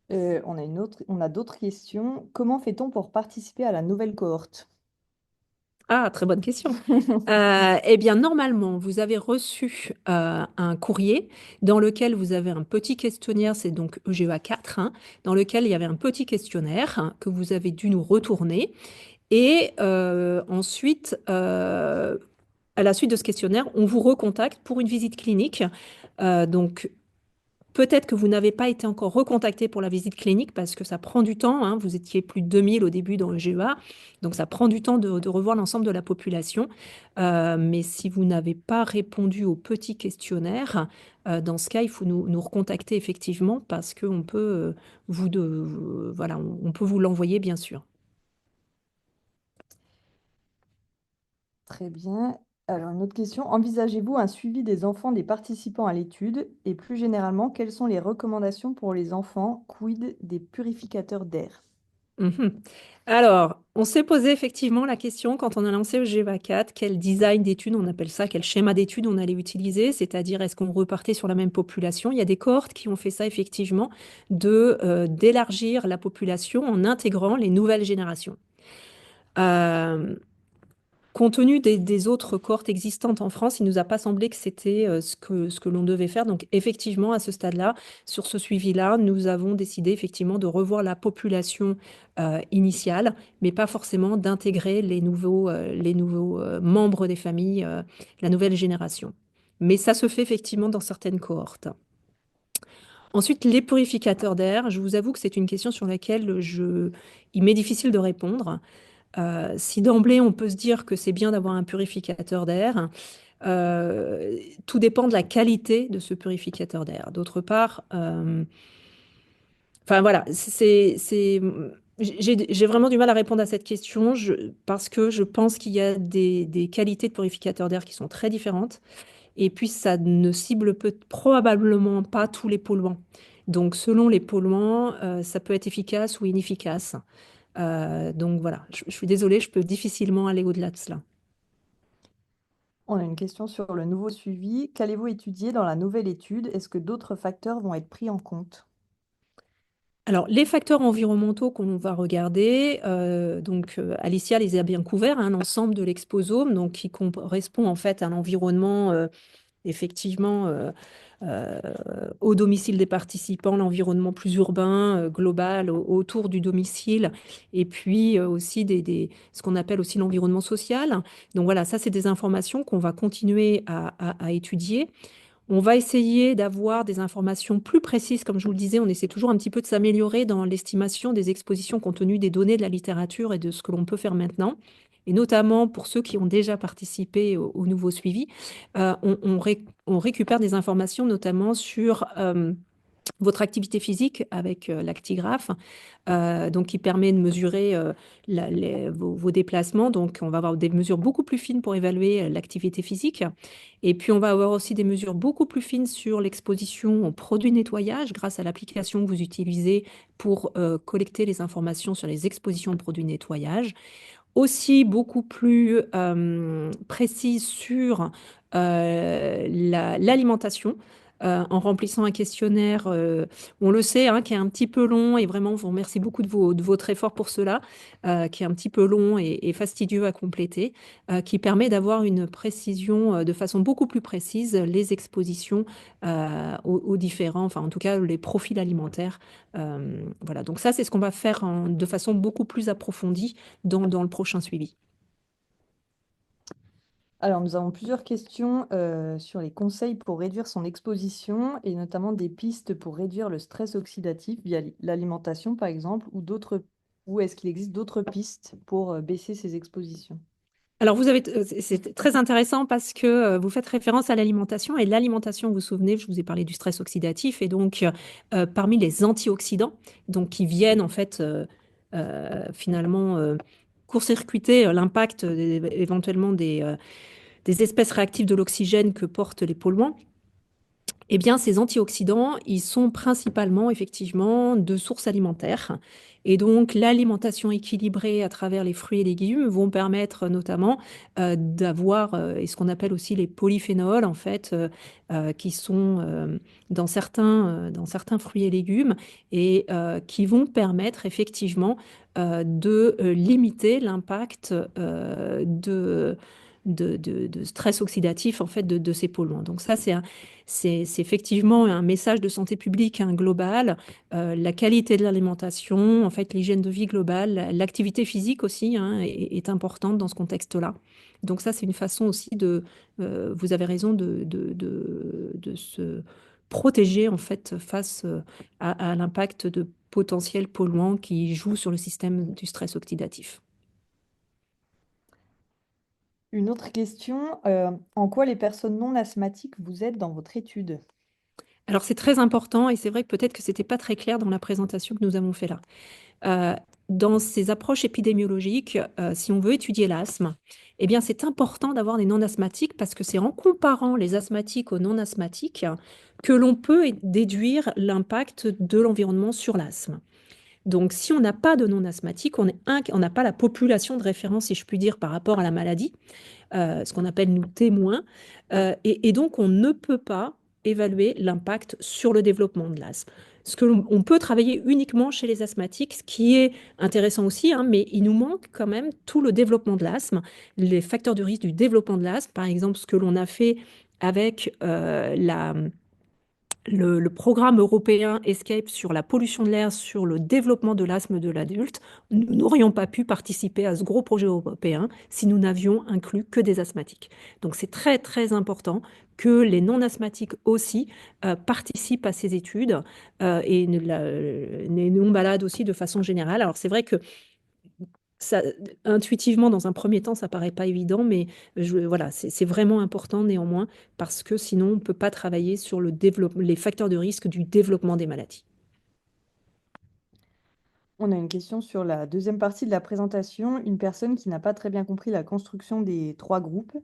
On a d'autres questions. Comment fait-on pour participer à la nouvelle cohorte? Ah, très bonne question. Eh bien, normalement, vous avez reçu un courrier dans lequel vous avez un petit questionnaire, c'est donc EGEA 4, hein, dans lequel il y avait un petit questionnaire que vous avez dû nous retourner. Et ensuite, à la suite de ce questionnaire, on vous recontacte pour une visite clinique. Donc, Peut-être que vous n'avez pas été encore recontacté pour la visite clinique parce que ça prend du temps, hein. Vous étiez plus de 2000 au début dans le GEA, donc ça prend du temps de revoir l'ensemble de la population. Mais si vous n'avez pas répondu au petit questionnaire, dans ce cas, il faut nous recontacter effectivement parce qu'on peut voilà, on peut vous l'envoyer bien sûr. Très bien. Alors, une autre question. Envisagez-vous un suivi des enfants des participants à l'étude? Et plus généralement, quelles sont les recommandations pour les enfants? Quid des purificateurs d'air? Mhm. Alors, on s'est posé effectivement la question quand on a lancé le GEVA 4, quel design d'études, on appelle ça, quel schéma d'études on allait utiliser, c'est-à-dire est-ce qu'on repartait sur la même population? Il y a des cohortes qui ont fait ça effectivement, d'élargir la population en intégrant les nouvelles générations. Euh, Compte tenu des autres cohortes existantes en France, il ne nous a pas semblé que c'était ce que l'on devait faire. Donc, effectivement, à ce stade-là, sur ce suivi-là, nous avons décidé effectivement de revoir la population initiale, mais pas forcément d'intégrer les nouveaux membres des familles, la nouvelle génération. Mais ça se fait effectivement dans certaines cohortes. Ensuite, les purificateurs d'air, je vous avoue que c'est une question sur laquelle il m'est difficile de répondre. Si d'emblée on peut se dire que c'est bien d'avoir un purificateur d'air, tout dépend de la qualité de ce purificateur d'air. D'autre part, enfin voilà, j'ai vraiment du mal à répondre à cette question parce que je pense qu'il y a des qualités de purificateur d'air qui sont très différentes et puis ça ne cible probablement pas tous les polluants. Donc selon les polluants, ça peut être efficace ou inefficace. Donc voilà, je suis désolée, je peux difficilement aller au-delà de cela. On a une question sur le nouveau suivi. Qu'allez-vous étudier dans la nouvelle étude? Est-ce que d'autres facteurs vont être pris en compte? Alors, les facteurs environnementaux qu'on va regarder, Alicia les a bien couverts, hein, l'ensemble de l'exposome, donc qui correspond en fait à l'environnement effectivement euh, au domicile des participants, l'environnement plus urbain, global, autour du domicile, et puis aussi ce qu'on appelle aussi l'environnement social. Donc voilà, ça c'est des informations qu'on va continuer à étudier. On va essayer d'avoir des informations plus précises, comme je vous le disais, on essaie toujours un petit peu de s'améliorer dans l'estimation des expositions compte tenu des données de la littérature et de ce que l'on peut faire maintenant. Et notamment pour ceux qui ont déjà participé au nouveau suivi, on récupère des informations notamment sur votre activité physique avec l'actigraphe, donc qui permet de mesurer vos déplacements. Donc, on va avoir des mesures beaucoup plus fines pour évaluer l'activité physique. Et puis, on va avoir aussi des mesures beaucoup plus fines sur l'exposition aux produits de nettoyage grâce à l'application que vous utilisez pour collecter les informations sur les expositions de produits de nettoyage aussi beaucoup plus précise sur l'alimentation. En remplissant un questionnaire, on le sait, hein, qui est un petit peu long et vraiment, je vous remercie beaucoup de votre effort pour cela, qui est un petit peu long et fastidieux à compléter, qui permet d'avoir une précision de façon beaucoup plus précise les expositions aux différents, enfin en tout cas les profils alimentaires. Voilà, donc ça c'est ce qu'on va faire de façon beaucoup plus approfondie dans le prochain suivi. Alors, nous avons plusieurs questions sur les conseils pour réduire son exposition et notamment des pistes pour réduire le stress oxydatif via l'alimentation, par exemple, ou est-ce qu'il existe d'autres pistes pour baisser ses expositions? Alors, c'est très intéressant parce que vous faites référence à l'alimentation et l'alimentation, vous vous souvenez, je vous ai parlé du stress oxydatif et donc parmi les antioxydants, donc qui viennent en fait finalement court-circuiter l'impact éventuellement des espèces réactives de l'oxygène que portent les polluants. Eh bien, ces antioxydants, ils sont principalement effectivement de sources alimentaires. Et donc, l'alimentation équilibrée à travers les fruits et légumes vont permettre notamment d'avoir et ce qu'on appelle aussi les polyphénols, en fait, qui sont dans certains fruits et légumes et qui vont permettre effectivement de limiter l'impact de stress oxydatif en fait de ces polluants. Donc ça, c'est effectivement un message de santé publique hein, global, la qualité de l'alimentation, en fait l'hygiène de vie globale, l'activité physique aussi hein, est importante dans ce contexte-là. Donc ça, c'est une façon aussi vous avez raison, de se protéger en fait face à l'impact de potentiels polluants qui jouent sur le système du stress oxydatif. Une autre question, en quoi les personnes non asthmatiques vous aident dans votre étude? Alors c'est très important et c'est vrai que peut-être que c'était pas très clair dans la présentation que nous avons fait là. Euh, Dans ces approches épidémiologiques, si on veut étudier l'asthme, eh bien c'est important d'avoir des non-asthmatiques parce que c'est en comparant les asthmatiques aux non-asthmatiques que l'on peut déduire l'impact de l'environnement sur l'asthme. Donc, si on n'a pas de non-asthmatique, on n'a pas la population de référence, si je puis dire, par rapport à la maladie, ce qu'on appelle nous témoins, et donc on ne peut pas évaluer l'impact sur le développement de l'asthme. On peut travailler uniquement chez les asthmatiques, ce qui est intéressant aussi, hein, mais il nous manque quand même tout le développement de l'asthme, les facteurs de risque du développement de l'asthme, par exemple ce que l'on a fait avec le programme européen ESCAPE sur la pollution de l'air, sur le développement de l'asthme de l'adulte, nous n'aurions pas pu participer à ce gros projet européen si nous n'avions inclus que des asthmatiques. Donc c'est très très important que les non-asthmatiques aussi participent à ces études et les non-malades aussi de façon générale. Alors c'est vrai que ça, intuitivement, dans un premier temps, ça paraît pas évident, mais voilà, c'est vraiment important néanmoins, parce que sinon, on ne peut pas travailler sur les facteurs de risque du développement des maladies. On a une question sur la deuxième partie de la présentation. Une personne qui n'a pas très bien compris la construction des trois groupes.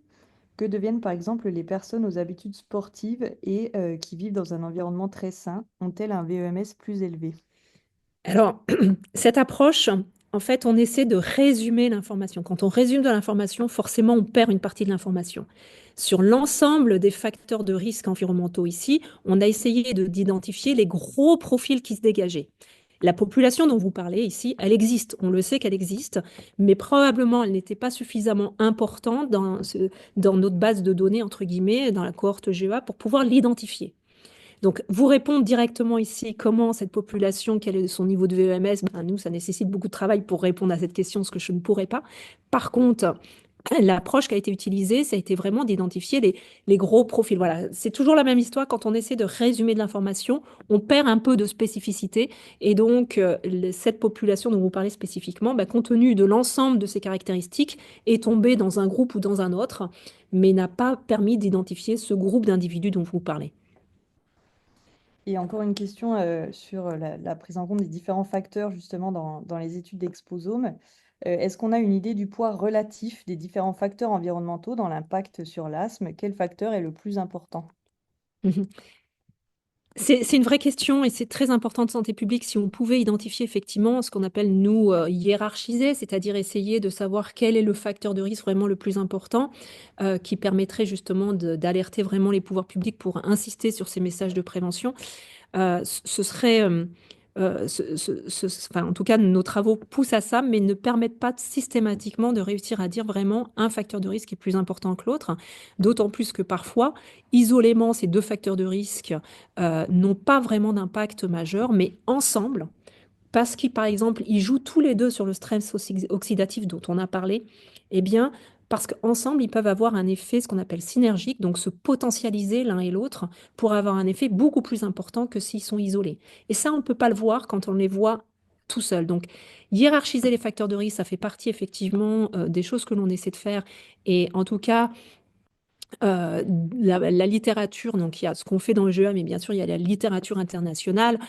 Que deviennent par exemple les personnes aux habitudes sportives et qui vivent dans un environnement très sain? Ont-elles un VEMS plus élevé? Alors, cette approche, en fait, on essaie de résumer l'information. Quand on résume de l'information, forcément, on perd une partie de l'information. Sur l'ensemble des facteurs de risque environnementaux ici, on a essayé d'identifier les gros profils qui se dégageaient. La population dont vous parlez ici, elle existe, on le sait qu'elle existe, mais probablement elle n'était pas suffisamment importante dans notre base de données, entre guillemets, dans la cohorte GEA, pour pouvoir l'identifier. Donc, vous répondre directement ici, comment cette population, quel est son niveau de VEMS, ben, nous, ça nécessite beaucoup de travail pour répondre à cette question, ce que je ne pourrais pas. Par contre, l'approche qui a été utilisée, ça a été vraiment d'identifier les gros profils. Voilà, c'est toujours la même histoire quand on essaie de résumer de l'information, on perd un peu de spécificité. Et donc, cette population dont vous parlez spécifiquement, ben, compte tenu de l'ensemble de ses caractéristiques, est tombée dans un groupe ou dans un autre, mais n'a pas permis d'identifier ce groupe d'individus dont vous parlez. Et encore une question sur la prise en compte des différents facteurs justement dans les études d'exposome. Est-ce qu'on a une idée du poids relatif des différents facteurs environnementaux dans l'impact sur l'asthme? Quel facteur est le plus important? C'est une vraie question et c'est très important de santé publique si on pouvait identifier effectivement ce qu'on appelle, nous, hiérarchiser, c'est-à-dire essayer de savoir quel est le facteur de risque vraiment le plus important qui permettrait justement d'alerter vraiment les pouvoirs publics pour insister sur ces messages de prévention. Ce serait, enfin, en tout cas, nos travaux poussent à ça, mais ne permettent pas systématiquement de réussir à dire vraiment un facteur de risque est plus important que l'autre. D'autant plus que parfois, isolément, ces deux facteurs de risque n'ont pas vraiment d'impact majeur, mais ensemble, parce qu'ils, par exemple, ils jouent tous les deux sur le stress oxydatif dont on a parlé, eh bien, parce qu'ensemble, ils peuvent avoir un effet, ce qu'on appelle synergique, donc se potentialiser l'un et l'autre pour avoir un effet beaucoup plus important que s'ils sont isolés. Et ça, on ne peut pas le voir quand on les voit tout seul. Donc, hiérarchiser les facteurs de risque, ça fait partie effectivement des choses que l'on essaie de faire. Et en tout cas, la littérature, donc il y a ce qu'on fait dans le GEA, mais bien sûr, il y a la littérature internationale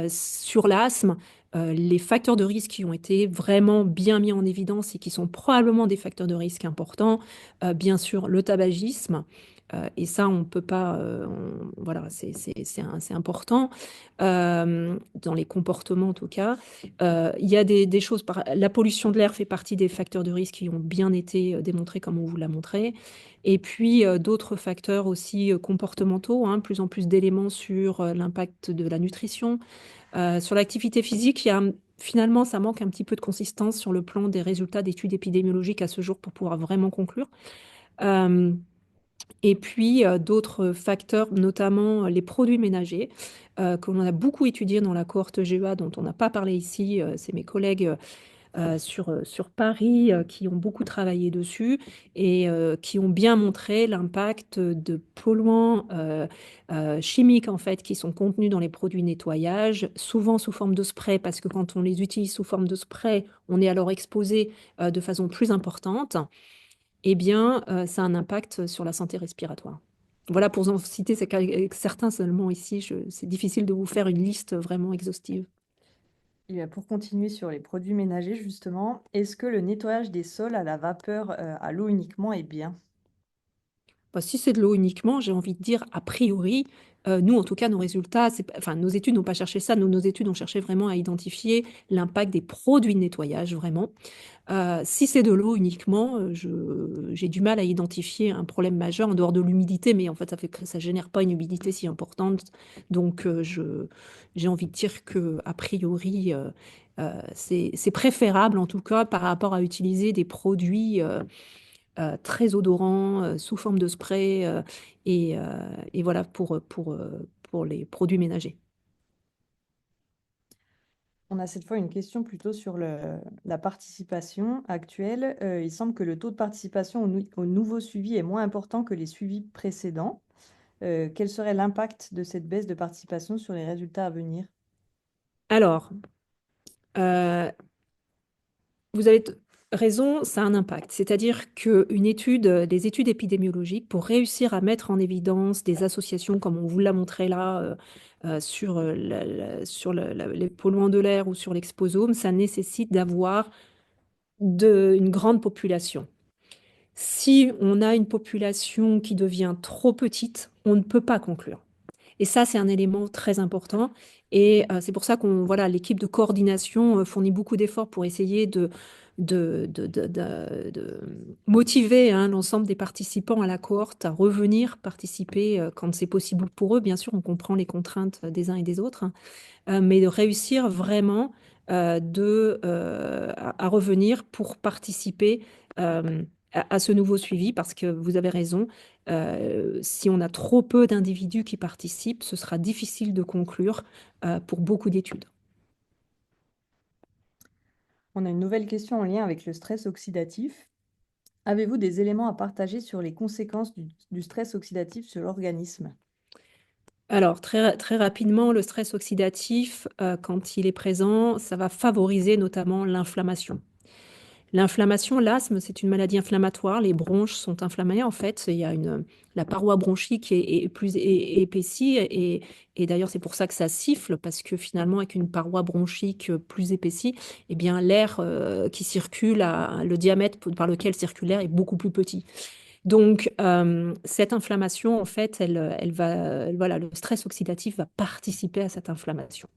sur l'asthme, les facteurs de risque qui ont été vraiment bien mis en évidence et qui sont probablement des facteurs de risque importants. Bien sûr, le tabagisme. Et ça, on ne peut pas. Voilà, c'est important dans les comportements en tout cas. Il y a des choses. La pollution de l'air fait partie des facteurs de risque qui ont bien été démontrés, comme on vous l'a montré. Et puis d'autres facteurs aussi comportementaux, hein, plus en plus d'éléments sur l'impact de la nutrition. Sur l'activité physique, finalement, ça manque un petit peu de consistance sur le plan des résultats d'études épidémiologiques à ce jour pour pouvoir vraiment conclure. Euh, et puis d'autres facteurs, notamment les produits ménagers, que l'on a beaucoup étudiés dans la cohorte GEA, dont on n'a pas parlé ici. C'est mes collègues sur Paris qui ont beaucoup travaillé dessus et qui ont bien montré l'impact de polluants chimiques en fait qui sont contenus dans les produits nettoyage, souvent sous forme de spray parce que quand on les utilise sous forme de spray, on est alors exposé de façon plus importante. Eh bien, ça a un impact sur la santé respiratoire. Voilà pour en citer certains seulement ici. C'est difficile de vous faire une liste vraiment exhaustive. Et pour continuer sur les produits ménagers, justement, est-ce que le nettoyage des sols à la vapeur, à l'eau uniquement est bien? Bah, si c'est de l'eau uniquement, j'ai envie de dire, a priori, nous, en tout cas, nos résultats, enfin, nos études n'ont pas cherché ça. Nos études ont cherché vraiment à identifier l'impact des produits de nettoyage, vraiment. Si c'est de l'eau uniquement, j'ai du mal à identifier un problème majeur en dehors de l'humidité, mais en fait, ça génère pas une humidité si importante. Donc, j'ai envie de dire que a priori, c'est préférable en tout cas par rapport à utiliser des produits très odorants sous forme de spray et voilà pour les produits ménagers. On a cette fois une question plutôt sur la participation actuelle. Il semble que le taux de participation au nouveau suivi est moins important que les suivis précédents. Quel serait l'impact de cette baisse de participation sur les résultats à venir? Alors, euh, vous avez raison, ça a un impact. C'est-à-dire qu'une étude, des études épidémiologiques, pour réussir à mettre en évidence des associations comme on vous l'a montré là sur, les polluants de l'air ou sur l'exposome, ça nécessite d'avoir une grande population. Si on a une population qui devient trop petite, on ne peut pas conclure. Et ça, c'est un élément très important. Et c'est pour ça qu'on, voilà, l'équipe de coordination fournit beaucoup d'efforts pour essayer de motiver hein, l'ensemble des participants à la cohorte à revenir participer quand c'est possible pour eux. Bien sûr, on comprend les contraintes des uns et des autres, hein, mais de réussir vraiment à revenir pour participer à ce nouveau suivi, parce que vous avez raison, si on a trop peu d'individus qui participent, ce sera difficile de conclure pour beaucoup d'études. On a une nouvelle question en lien avec le stress oxydatif. Avez-vous des éléments à partager sur les conséquences du stress oxydatif sur l'organisme? Alors, très rapidement, le stress oxydatif, quand il est présent, ça va favoriser notamment l'inflammation. L'inflammation, l'asthme, c'est une maladie inflammatoire. Les bronches sont inflammées, en fait. Il y a la paroi bronchique est plus épaissie. Et d'ailleurs, c'est pour ça que ça siffle, parce que finalement, avec une paroi bronchique plus épaissie, eh bien, l'air qui circule, le diamètre par lequel circule l'air est beaucoup plus petit. Donc, cette inflammation, en fait, voilà, le stress oxydatif va participer à cette inflammation.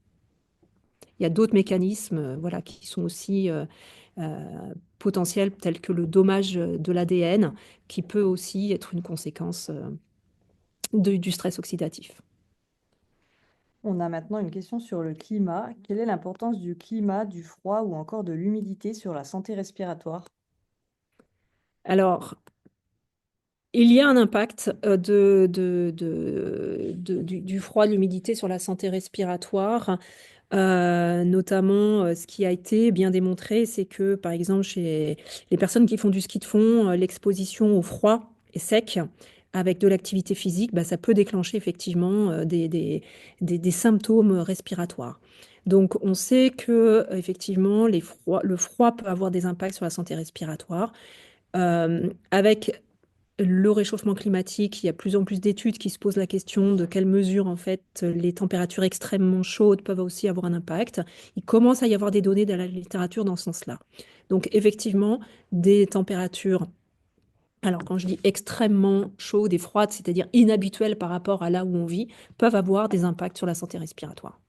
Il y a d'autres mécanismes voilà, qui sont aussi potentiels, tels que le dommage de l'ADN, qui peut aussi être une conséquence du stress oxydatif. On a maintenant une question sur le climat. Quelle est l'importance du climat, du froid ou encore de l'humidité sur la santé respiratoire? Alors, il y a un impact du froid, de l'humidité sur la santé respiratoire. Notamment, ce qui a été bien démontré, c'est que, par exemple, chez les personnes qui font du ski de fond, l'exposition au froid et sec avec de l'activité physique, bah, ça peut déclencher effectivement des symptômes respiratoires. Donc, on sait que effectivement, le froid peut avoir des impacts sur la santé respiratoire. Avec le réchauffement climatique, il y a de plus en plus d'études qui se posent la question de quelle mesure, en fait, les températures extrêmement chaudes peuvent aussi avoir un impact. Il commence à y avoir des données dans la littérature dans ce sens-là. Donc, effectivement, des températures, alors quand je dis extrêmement chaudes et froides, c'est-à-dire inhabituelles par rapport à là où on vit, peuvent avoir des impacts sur la santé respiratoire.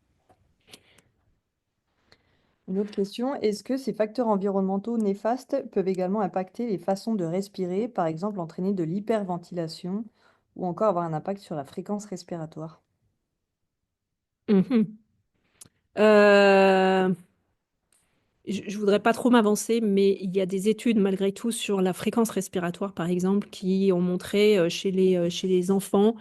Une autre question, est-ce que ces facteurs environnementaux néfastes peuvent également impacter les façons de respirer, par exemple entraîner de l'hyperventilation ou encore avoir un impact sur la fréquence respiratoire? Mhm. Euh, je ne voudrais pas trop m'avancer, mais il y a des études malgré tout sur la fréquence respiratoire, par exemple, qui ont montré chez les enfants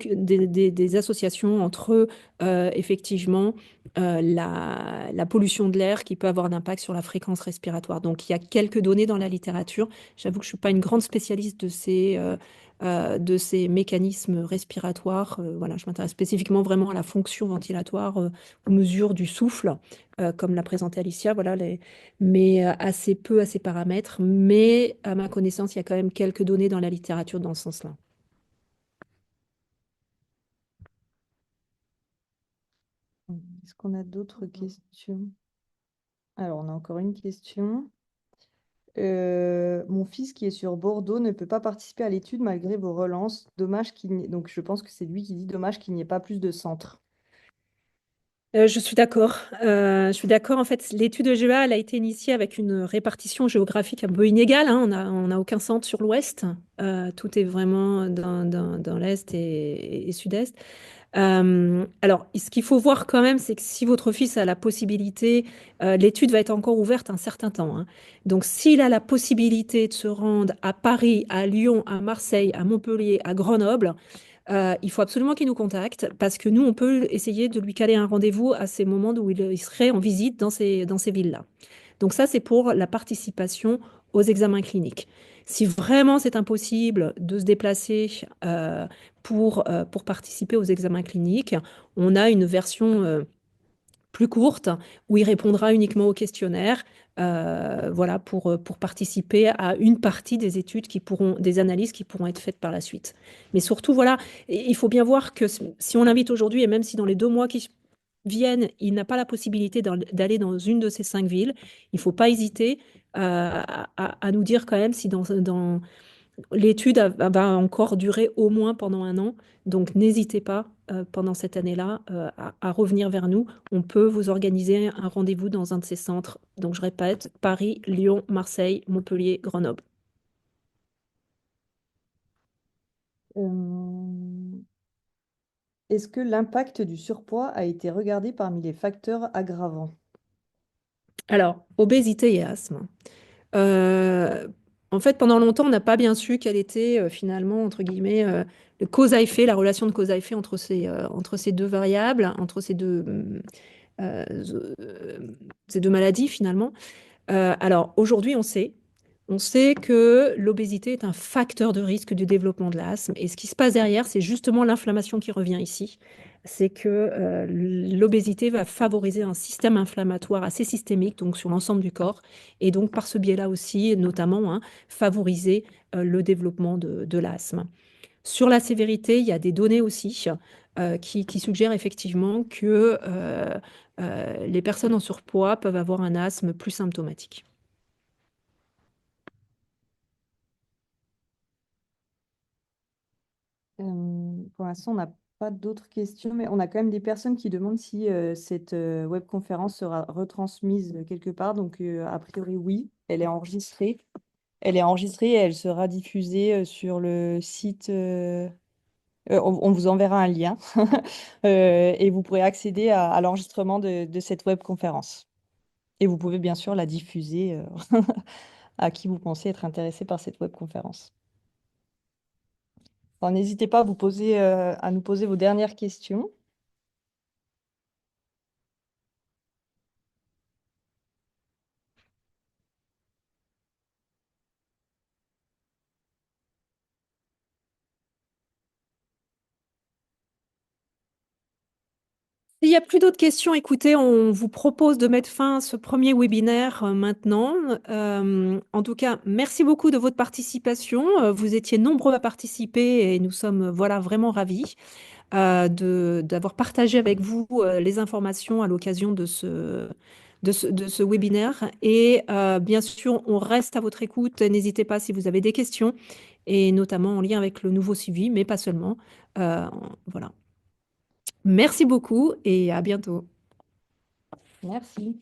des associations entre effectivement la pollution de l'air qui peut avoir un impact sur la fréquence respiratoire. Donc il y a quelques données dans la littérature. J'avoue que je ne suis pas une grande spécialiste de ces mécanismes respiratoires. Voilà, je m'intéresse spécifiquement vraiment à la fonction ventilatoire, aux mesures du souffle, comme l'a présenté Alicia. Voilà, mais assez peu à ces paramètres. Mais à ma connaissance, il y a quand même quelques données dans la littérature dans ce sens-là. Est-ce qu'on a d'autres questions? Alors, on a encore une question. Mon fils qui est sur Bordeaux ne peut pas participer à l'étude malgré vos relances. Dommage qu'il n'y ait... Donc, je pense que c'est lui qui dit dommage qu'il n'y ait pas plus de centres. Je suis d'accord. Je suis d'accord. En fait, l'étude de GEA, elle a été initiée avec une répartition géographique un peu inégale, hein. On a aucun centre sur l'ouest. Tout est vraiment dans l'est et sud-est. Alors, ce qu'il faut voir quand même, c'est que si votre fils a la possibilité, l'étude va être encore ouverte un certain temps, hein. Donc, s'il a la possibilité de se rendre à Paris, à Lyon, à Marseille, à Montpellier, à Grenoble, il faut absolument qu'il nous contacte parce que nous, on peut essayer de lui caler un rendez-vous à ces moments où il serait en visite dans ces villes-là. Donc ça, c'est pour la participation aux examens cliniques. Si vraiment c'est impossible de se déplacer pour participer aux examens cliniques, on a une version plus courte où il répondra uniquement au questionnaire, voilà, pour participer à une partie des études des analyses qui pourront être faites par la suite. Mais surtout, voilà, il faut bien voir que si on l'invite aujourd'hui, et même si dans les 2 mois qui viennent, il n'a pas la possibilité d'aller dans une de ces 5 villes, il ne faut pas hésiter à nous dire quand même si dans l'étude va encore durer au moins pendant un an. Donc, n'hésitez pas pendant cette année-là à revenir vers nous. On peut vous organiser un rendez-vous dans un de ces centres. Donc, je répète, Paris, Lyon, Marseille, Montpellier, Grenoble. Euh, Est-ce que l'impact du surpoids a été regardé parmi les facteurs aggravants? Alors, obésité et asthme. Euh, En fait, pendant longtemps, on n'a pas bien su quelle était finalement, entre guillemets, le cause à effet, la relation de cause à effet entre ces deux variables, entre euh, euh, ces deux maladies finalement. Alors aujourd'hui, on sait. On sait que l'obésité est un facteur de risque du développement de l'asthme. Et ce qui se passe derrière, c'est justement l'inflammation qui revient ici. C'est que l'obésité va favoriser un système inflammatoire assez systémique, donc sur l'ensemble du corps. Et donc par ce biais-là aussi, notamment, hein, favoriser le développement de l'asthme. Sur la sévérité, il y a des données aussi qui suggèrent effectivement que les personnes en surpoids peuvent avoir un asthme plus symptomatique. Pour l'instant, on n'a pas d'autres questions, mais on a quand même des personnes qui demandent si cette webconférence sera retransmise quelque part. Donc, a priori, oui, elle est enregistrée. Elle est enregistrée et elle sera diffusée sur le site. On vous enverra un lien et vous pourrez accéder à l'enregistrement de cette webconférence. Et vous pouvez bien sûr la diffuser à qui vous pensez être intéressé par cette webconférence. Alors, n'hésitez pas à nous poser vos dernières questions. S'il n'y a plus d'autres questions, écoutez, on vous propose de mettre fin à ce premier webinaire maintenant. En tout cas, merci beaucoup de votre participation. Vous étiez nombreux à participer et nous sommes voilà, vraiment ravis d'avoir partagé avec vous les informations à l'occasion de ce webinaire. Et bien sûr, on reste à votre écoute. N'hésitez pas si vous avez des questions, et notamment en lien avec le nouveau suivi, mais pas seulement. Euh, voilà. Merci beaucoup et à bientôt. Merci.